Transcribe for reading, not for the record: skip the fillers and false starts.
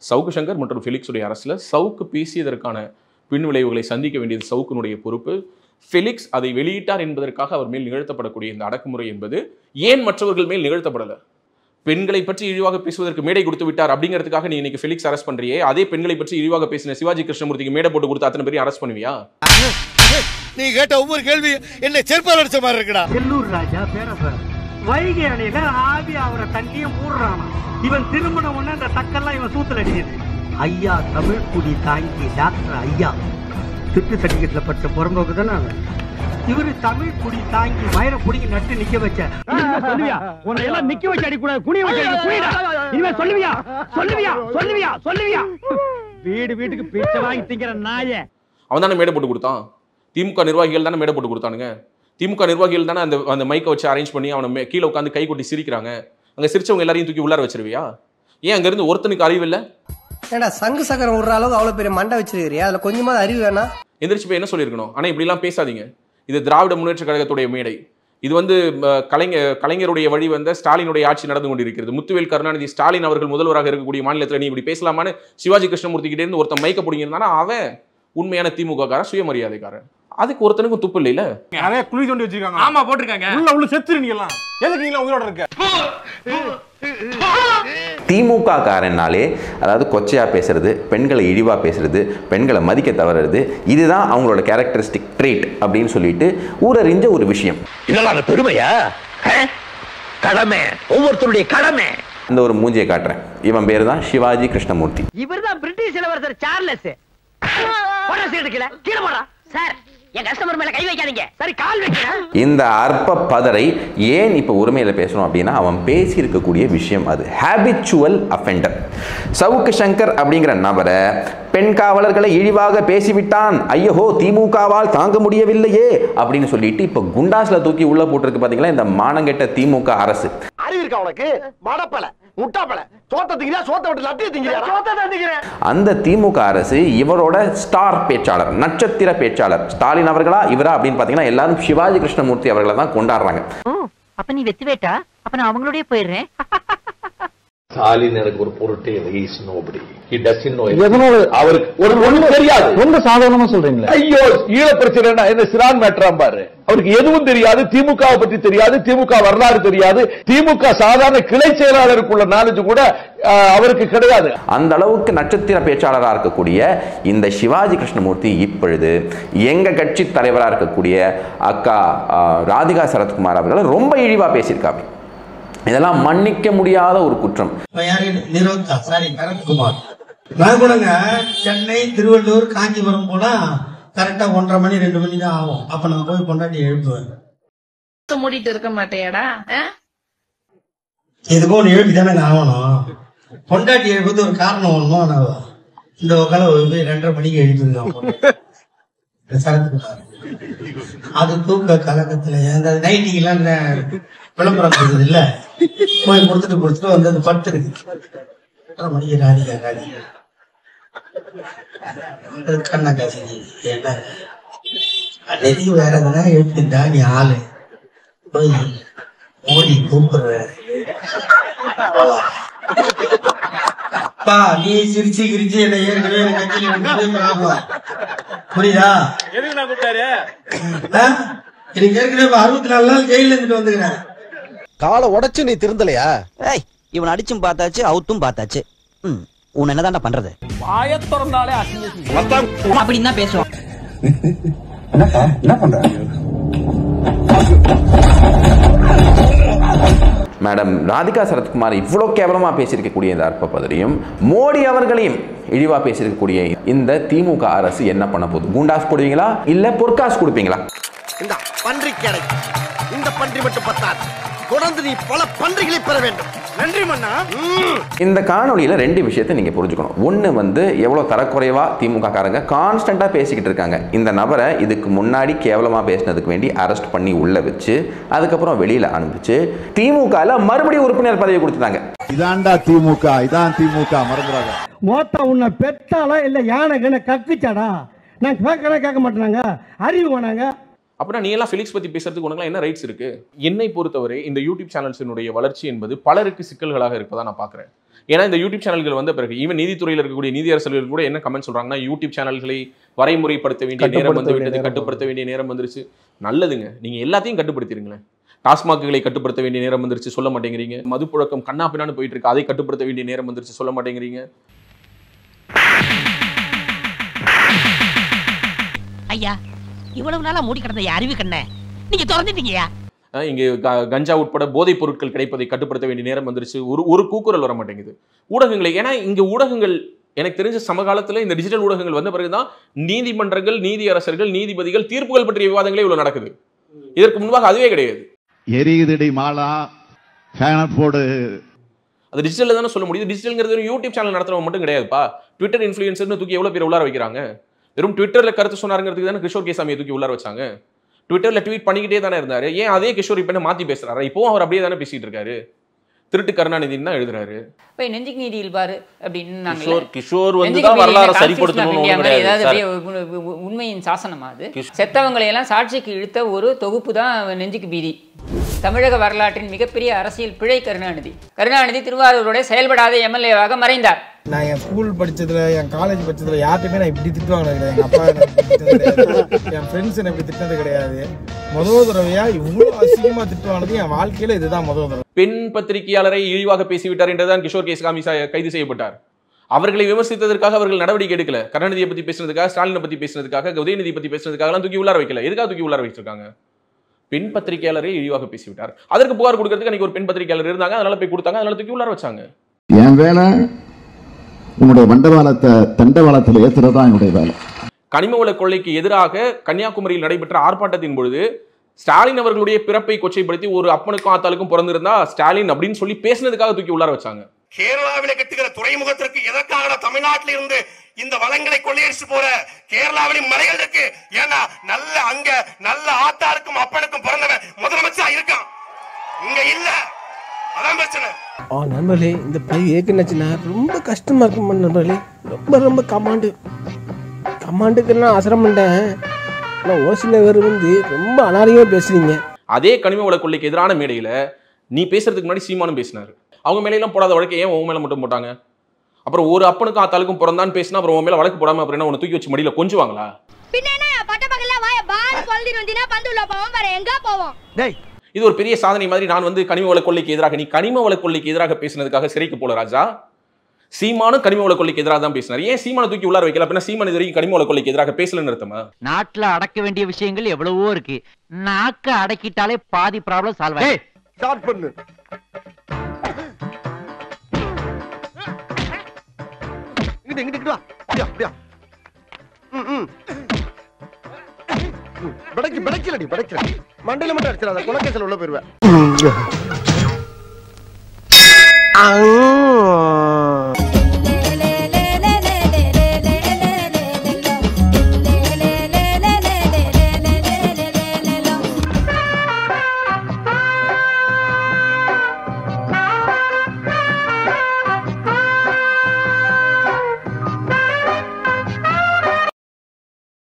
சவுக்கு சங்கர் மற்றும் ஃபெலிக்ஸுடைய அரசில் சவுக்கு பேசியதற்கான பின் விளைவுகளை சந்திக்க வேண்டியது சவுக்கினுடைய பொறுப்பு. ஃபெலிக்ஸ் அதை வெளியிட்டார் என்பதற்காக அவர் மேல் நிகழ்த்தப்படக்கூடிய இந்த அடக்குமுறை என்பது ஏன் மற்றவர்கள் மேல் நிகழ்த்தப்படலை? பெண்களை பற்றி இழிவாக பேசுவதற்கு மேடை கொடுத்து விட்டார் அப்படிங்கிறதுக்காக நீ இன்னைக்கு ஃபெலிக்ஸ் அரெஸ்ட் பண்றியே, அதே பெண்களை பற்றி இழிவாக பேசின சிவாஜி கிருஷ்ணமூர்த்திக்கு மேடை போட்டு கொடுத்த அத்தனை பேரையும் அரெஸ்ட் பண்ணுவியா? நீ கேட்ட ஒவ்வொரு கேள்வி என்ன செருப்பால் அடிச்ச மாதிரி இருக்குடா. செல்லூர் ராஜா பேரப்ப வைகை அணையில ஆவி அவரை தண்ணிய மூடுறானா. இவன் திரும்பின உடனே அந்த தக்கெல்லாம் இவன் சூத்துல அடிக்குது. ஐயா தமிழ் குடி தாங்கி டாக்டர் ஐயா திட்டு சர்டிபிகேட்ல பட்ட புறம்போக்கு தானே அவன். இவரு தமிழ் குடி தாங்கி மயிர குடிக்கு நட்டு நிக்க வச்ச. சொல்லுவியா உன்னை எல்லாம் நிக்க வச்சு அடிக்கூடாது, குனிய வச்சு அடிக்கூடாது. இனிமே சொல்லுவியா சொல்லுவியா சொல்லுவியா சொல்லுவியா? வீடு வீட்டுக்கு பிச்சை வாங்கி திங்கிற நாயே. அவன் தானே மேடை போட்டு கொடுத்தான். திமுக நிர்வாகிகள் தானே மேடை போட்டு கொடுத்தானுங்க. திமுக நிர்வாகிகள் தானே அந்த மைக்கை வச்சு அரேஞ்ச் பண்ணி அவனை கீழே உட்காந்து கை கொட்டி சிரிக்கிறாங்க. அங்கே சிரிச்சவங்க எல்லாரையும் தூக்கி உள்ளார வச்சிருவியா? ஏன் அங்கேருந்து ஒருத்தனுக்கு அறிவு இல்லை? ஏடா சங்கு சக்கரம் விடுற அளவுக்கு அவ்வளோ பெரிய மண்டை வச்சிருக்கிறியா? அதில் கொஞ்சமாக அறிவு வேணா? எந்திரிச்சு போய் என்ன சொல்லியிருக்கணும்? ஆனால் இப்படிலாம் பேசாதீங்க, இது திராவிட முன்னேற்ற கழகத்துடைய மேடை, இது கலைஞருடைய வழி வந்த ஸ்டாலினுடைய ஆட்சி நடந்து கொண்டிருக்கிறது. முத்துவேல் கருணாநிதி ஸ்டாலின் அவர்கள் முதல்வராக இருக்கக்கூடிய மாநிலத்தில் நீ இப்படி பேசலாமான்னு சிவாஜி கிருஷ்ணமூர்த்தி கிட்டே இருந்து ஒருத்தன் மைக்க பிடிங்கிருந்தானா அவன் உண்மையான திமுக காரன், சுயமரியாதைக்காரன். அதுக்கு ஒருத்தனுக்கும் துப்பு இல்ல. நிறைய குழி தோண்டி வச்சிருக்காங்க. ஆமா போட்டிருக்காங்க. உள்ள செத்துரு நீ எல்லாம். எதுக்கு நீங்க உயிரோட இருக்க? திமுக காரனாலே அதாவது கொச்சையா பேசுறது, பெண்களை இழிவா பேசுறது, பெண்களை மதிக்க தவறுறது, இதுதான் அவங்களோட கேரக்டரிஸ்டிக் ட்ரேட் அப்படின்னு சொல்லிட்டு ஊரறிஞ்ச ஒரு விஷயம். இதெல்லாம் அந்த பெருமையா? கடமை, ஒவ்வொருத்தருடைய கடமை. இந்த ஒரு மூஞ்சியை காட்டுறேன். இவன் பேரு தான் சிவாஜி கிருஷ்ணமூர்த்தி. இவர்தான் பிரிட்டிஷ் இளவரசர் சார்லஸ். கீழே போடா சார், என் கஸ்டமர் மேல கை வைக்காதீங்க. சரி கால் வைக்கிறேன். இந்த அற்ப பதரை ஏன் இப்ப உரிமையில பேசணும் அப்படின்னா, அவன் பேசி இருக்கக்கூடிய விஷயம் அது ஹேபிச்சுவல் அஃபெண்டர். சவுக்கு சங்கர் அப்படிங்கிற நபரை பெண் காவலர்களை இழிவாக பேசிவிட்டான், ஐயோ திமுகவால் தாங்க முடியவில்லையே அப்படின்னு சொல்லிட்டு இப்ப குண்டாஸ்ல தூக்கி உள்ள போட்டிருக்கு. பாத்தீங்களா இந்த மானங்கெட்ட திமுக அரசு. அறிவு இருக்கா உனக்கு? மடப்பல முட்டாப்பல சோத்த திங்கிறியா? சோத்த விட்டு லட்டிய திங்கிறியா? சோத்த தான் திங்கிறேன். அந்த திமுக அரசு இவரோட ஸ்டார் பேச்சாளர், நட்சத்திர பேச்சாளர் ஸ்டாலின் அவர்களா இவரா அப்படின்னு பாத்தீங்கன்னா எல்லாரும் சிவாஜி கிருஷ்ணமூர்த்தி அவர்களை தான் கொண்டாடுறாங்க. அப்ப நீ வெத்து வேட்டா, அப்ப நான் அவங்களோடய போயிடுறேன். ஸ்டாலின் எனக்கு ஒரு பொருட்டே இல்லை. He is nobody. He doesn't know. அவருக்கு ஒரு ஒண்ணு தெரியாது. ரொம்ப சாதாரணமா சொல்றீங்களா? ஐயோ ஈழ பிரச்சனை என்ன சிரான் மேட்டராம் பாரு. அவருக்கு எதுவும் தெரியாது, திமுகவை பத்தி தெரியாது, திமுக வரலாறு தெரியாது, திமுக சாதாரண கிளை செயலாளருக்குள்ள நாலேஜ் கூட அவருக்கு கிடையாது. அந்த அளவுக்கு நட்சத்திர பேச்சாளராக இருக்கக்கூடிய இந்த சிவாஜி கிருஷ்ணமூர்த்தி இப்பொழுது எங்க கட்சி தலைவராக இருக்கக்கூடிய அக்கா ராதிகா சரத்குமார் அவர்களை ரொம்ப இழிவா பேசியிருக்காங்க. இதெல்லாம் மன்னிக்க முடியாத ஒரு குற்றம். சரத்குமார் நான் கூடங்க சென்னை, திருவள்ளூர், காஞ்சிபுரம் போனா கரெக்டா 1:30 மணி 2 மணி தான் ஆகும். அப்ப நான் போய் பொண்டாட்டி எழுப்புவேன். மூடிட்டு இருக்க மாட்டேடா, எதுக்கும் ஒன்று எழுப்பி தானே ஆகணும். பொண்டாட்டி எழுப்புறது ஒரு காரணம் ஒண்ணுமோ. நான் இந்த உட்கால போய் 2:30 மணிக்கு எழுப்பிருக்கேன் சரத்குமார். அது தூக்க கலக்கத்துல அந்த நைட்டிங்கெல்லாம் விளம்பரம் கொடுக்குது இல்ல, போய் கொடுத்துட்டு வந்து அது படுத்து இருக்கு. 2:30 மணிக்கு ராதிகா கண்ணா காசி என்ன அன்னைக்கு வேற எதுனா எழுப்பிட்டா நீ ஆளு போய் ஓடி கூப்பிடுற. நீ சிரிச்சு கிரிச்சு என்ன ஏற்கனவே புரியுதா? எதுக்கு நான் கூப்பிட்டாரு? எனக்கு ஏற்கனவே 64 நாள் ஜெயில இருந்துட்டு வந்துக்கிறேன். காலை உடைச்சு நீ திருந்தலையா? இவன் அடிச்சும் பார்த்தாச்சு, அவுத்தும் பார்த்தாச்சு. உன் என்னதான்டா பண்றது? ஆயத்திறந்தாலே அப்படின்னு தான் பேசுவான். என்ன பண்ற மேடம் ராதிகா சரத்குமார் இவ்வளோ கேவலமா பேசியிருக்கக்கூடிய இந்த அற்ப பதரியும் மோடி அவர்களையும் இழிவா பேசியிருக்கக்கூடிய இந்த திமுக அரசு என்ன பண்ண போகுது? குண்டாஸ் போடுவீங்களா இல்ல பொற்காசு கொடுப்பீங்களா? இந்த பன்றி கடை, இந்த பன்றி மட்டும் பத்தாது, தொடர்ந்து நீ பல பன்றிகளை பெற வேண்டும். நன்றி மன்னா. இந்த காணொலியில 2 விஷயத்தை நீங்க புரிஞ்சுக்கணும். ஒண்ணு எவ்வளவு தரக்குறைவா திமுக காரங்க கான்ஸ்டன்டா பேசிக்கிட்டு இருக்காங்க. இந்த நபரை இதுக்கு முன்னாடி கேவலமா பேசினதுக்கு வேண்டி அரெஸ்ட் பண்ணி உள்ள வச்சு அதுக்கப்புறம் வெளியில அனுப்பிச்சு திமுகல மறுபடியும் உறுப்பினர் பதவி கொடுத்துட்டாங்க. இதான்டா திமுக, இதான் திமுக மறந்துறாங்க. மோத்தா உன்னை பெத்தாலா இல்ல யானை கக்குச்சாடா? நான் கேட்க மாட்டேனாங்க, அறிவு வேணாங்க. அப்படின்னா நீ எல்லாம் ஃபெலிக்ஸ் பத்தி பேசுறதுக்கு உனக்கு என்ன ரைட்ஸ் இருக்கு? என்னை பொறுத்தவரை இந்த யூடியூப் சேனல்ஸினுடைய வளர்ச்சி என்பது பலருக்கு சிக்கல்களாக இருப்பதா நான் பார்க்குறேன். ஏன்னா இந்த யூடியூப் சேனல்கள் வந்த பிறகு ஈவன் நீதித்துறையில் இருக்கக்கூடிய நீதியரசர்கள் கூட என்ன கமெண்ட் சொல்றாங்கன்னா, யூடியூப் சேனல்களை வரைமுறைப்படுத்த வேண்டிய நேரம் வந்து விட்டது, கட்டுப்படுத்த வேண்டிய நேரம் வந்துருச்சு. நல்லதுங்க, நீங்க எல்லாத்தையும் கட்டுப்படுத்திருங்களேன். டாஸ்மாக்குகளை கட்டுப்படுத்த வேண்டிய நேரம் வந்துருச்சு, சொல்ல மாட்டேங்கிறீங்க. மதுப்புழக்கம் கண்ணா பின்னான்னு போயிட்டு இருக்கு, அதை கட்டுப்படுத்த வேண்டிய நேரம் வந்துருச்சு, சொல்ல மாட்டேங்கிறீங்க. ஐயா, இவ்வளவு நாளா மூடி கிடந்த அறிவு கண்ண நீங்க திறந்துட்டீங்கயா. இங்கே கஞ்சா உட்பட போதைப் பொருட்கள் கிடைப்பதை கட்டுப்படுத்த வேண்டிய நேரம் வந்துருச்சு. ஒரு கூக்குரல் வர மாட்டேங்குது ஊடகங்களை. ஏன்னா இங்க ஊடகங்கள் எனக்கு தெரிஞ்ச சமகாலத்தில் இந்த டிஜிட்டல் ஊடகங்கள் வந்த பிறகுதான் நீதிமன்றங்கள், நீதியரசர்கள், நீதிபதிகள் தீர்ப்புகள் பற்றிய விவாதங்களே இவ்வளவு நடக்குது. இதற்கு முன்பாக அதுவே கிடையாது. எரியுதடி மாலா போடு, அது டிஜிட்டல் தானே சொல்ல முடியுது. டிஜிட்டல்ங்கிறது யூடியூப் சேனல் நடத்துறவங்க மட்டும் கிடையாதுப்பா. ட்விட்டர் இன்ஃப்ளூயன்சர்னு தூக்கி எவ்வளவு பேர் உள்ளார வைக்கிறாங்க. வெறும் ட்விட்டர்ல கருத்து சொன்னாருங்கிறதுக்கு தானே கிஷோர் கேசாமியை தூக்கி உள்ளார வச்சாங்க. ட்விட்டர்ல ட்வீட் பண்ணிக்கிட்டே தானே இருந்தாரு. ஏன் அதே கிஷோர் இப்ப மாத்தி பேசுறாரு? இப்போவும் அவர் அப்படியே தானே பேசிட்டு இருக்காரு. திருட்டு கருணாநிதினு தான் எழுதுறாரு. போய் நெஞ்சுக்கு நீதியில் பாரு அப்படின்னு கிஷோர் வந்து தான் வரலாறு சரிப்படுத்தணும். உண்மையின் சாசனமா அது? செத்தவங்களை எல்லாம் சாட்சிக்கு இழுத்த ஒரு தொகுப்பு தான் நெஞ்சுக்கு பீதி. தமிழக வரலாற்றின் மிகப்பெரிய அரசியல் பிழை கருணாநிதி. கருணாநிதி திருவாரூரோட செயல்படாத எம்எல்ஏவாக மறைந்தார். நான் என் ஸ்கூல் படிச்சதுல, என் காலேஜ் படிச்சதுல யார்ட்டுமே நான் இப்படி திட்டுவாங்க கிடையாது. எங்க அப்பா கிடையாது, என் ஃப்ரெண்ட்ஸ் என்ன இப்படி திட்டது கிடையாது. முதல் தடவையா இவ்வளவு அசிங்கமா திட்டுவானது என் வாழ்க்கையில இதுதான் முதல் தடவை. பெண் பத்திரிகையாளரை இழிவாக பேசிவிட்டார் என்றுதான் கிஷோர் கேசாமி கைது செய்யப்பட்டார். அவர்களை விமர்சித்ததற்காக அவர்கள் நடவடிக்கை எடுக்கல. கருணாநிதியை பத்தி பேசுனதுக்காக, ஸ்டாலினை பத்தி பேசுனதுக்காக, உதயநிதி பத்தி பேசுனதுக்காக தூக்கி உள்ளார வைக்கல. எதுக்காக தூக்கி உள்ளார வச்சிருக்காங்க? பெண் பத்திரிகையாளரை இழிவாக பேசிவிட்டார். அதற்கு புகார் கொடுக்கறதுக்கு அன்னைக்கு ஒரு பெண் பத்திரிகையாளர் இருந்தாங்க, அதனால போய் கொடுத்தாங்க, அதனால தூக்கி உள்ளார வச்சாங்க. என் வேலை உங்களுடைய மண்டபாலத்தை தண்டவாளத்தில் ஏத்துறதா என்னுடைய வேலை. கனிம வள கொள்ளைக்கு எதிராக கன்னியாகுமரியில் நடைபெற்ற ஆர்ப்பாட்டத்தின் பொழுது ஸ்டாலின் அவர்களுடைய பிறப்பை கொச்சைப்படுத்தி ஒரு அப்பனுக்கும் ஆத்தாளுக்கும் பிறந்திருந்தா ஸ்டாலின் அப்படின்னு சொல்லி பேசினதுக்காக தூக்கி உள்ளார வச்சாங்க. கேரளாவில கட்டுகிற துறைமுகத்திற்கு எதற்காக தமிழ்நாட்டில் இருந்து இந்த வளங்களை கொள்ளையடிச்சு போற கேரளாவிலும் மலைகள் இருக்கு. ஏன்னா நல்ல அங்க நல்ல ஆத்தாருக்கும் அப்பனுக்கும் பிறந்தவன் முதலமைச்சர் இருக்கான், இங்க இல்ல. அதான் பிரச்சனை. நண்பர்களே, இந்த பதிவு ஏற்கனச்சுன்னா ரொம்ப கஷ்டமா இருக்கும் நண்பர்களே. ரொம்ப கமாண்டுக்கெல்லாம் அசரம் பண்ணிட்டேன். ஆனால் ஒரு சில பேர் வந்து ரொம்ப அனாரியாக பேசுறீங்க. அதே கனிம வள கொள்ளைக்கு எதிரான மேடையில நீ பேசுறதுக்கு முன்னாடி சீமானும் பேசினாரு. அவங்க மேலையெல்லாம் போடாத வழக்கு ஏன் உன் மேல மட்டும் போட்டாங்க? அப்புறம் ஒரு அப்பனுக்கும் ஆத்தாளுக்கும் பிறந்தான்னு பேசினா அப்புறம் உன் மேல வழக்கு போடாம அப்புறம் என்ன உன்னை தூக்கி வச்சு மடியில கொஞ்சுவாங்களா? இது ஒரு பெரிய சாதனை மாதிரி நான் வந்து கனிம வள கொள்ளைக்கு எதிராக, நீ கனிம வள கொள்ளைக்கு எதிராக பேசினதுக்காக சிறைக்கு போல ராஜா. சீமானும் கனிம வள கொள்ளைக்கு எதிராக தான் பேசினார். ஏன் சீமானை தூக்கி உள்ளார வைக்கல? அப்படின்னா சீமான் இது வரைக்கும் கனிம வள கொள்ளைக்கு எதிராக பேசலன்னு அர்த்தமா? நாட்டுல அடக்க வேண்டிய விஷயங்கள் எவ்வளவோ இருக்கு. நாக்க அடக்கிட்டாலே பாதி ப்ராப்ளம் சால்வ் ஆயிடும். ஸ்டார்ட் பண்ணு. இங்கிட்டு வா. அப்படியா? படைக்கலடி. மண்டையில மட்டும் அடிச்சிடாத, குலக்கேசல் உள்ள போயிருவேன்.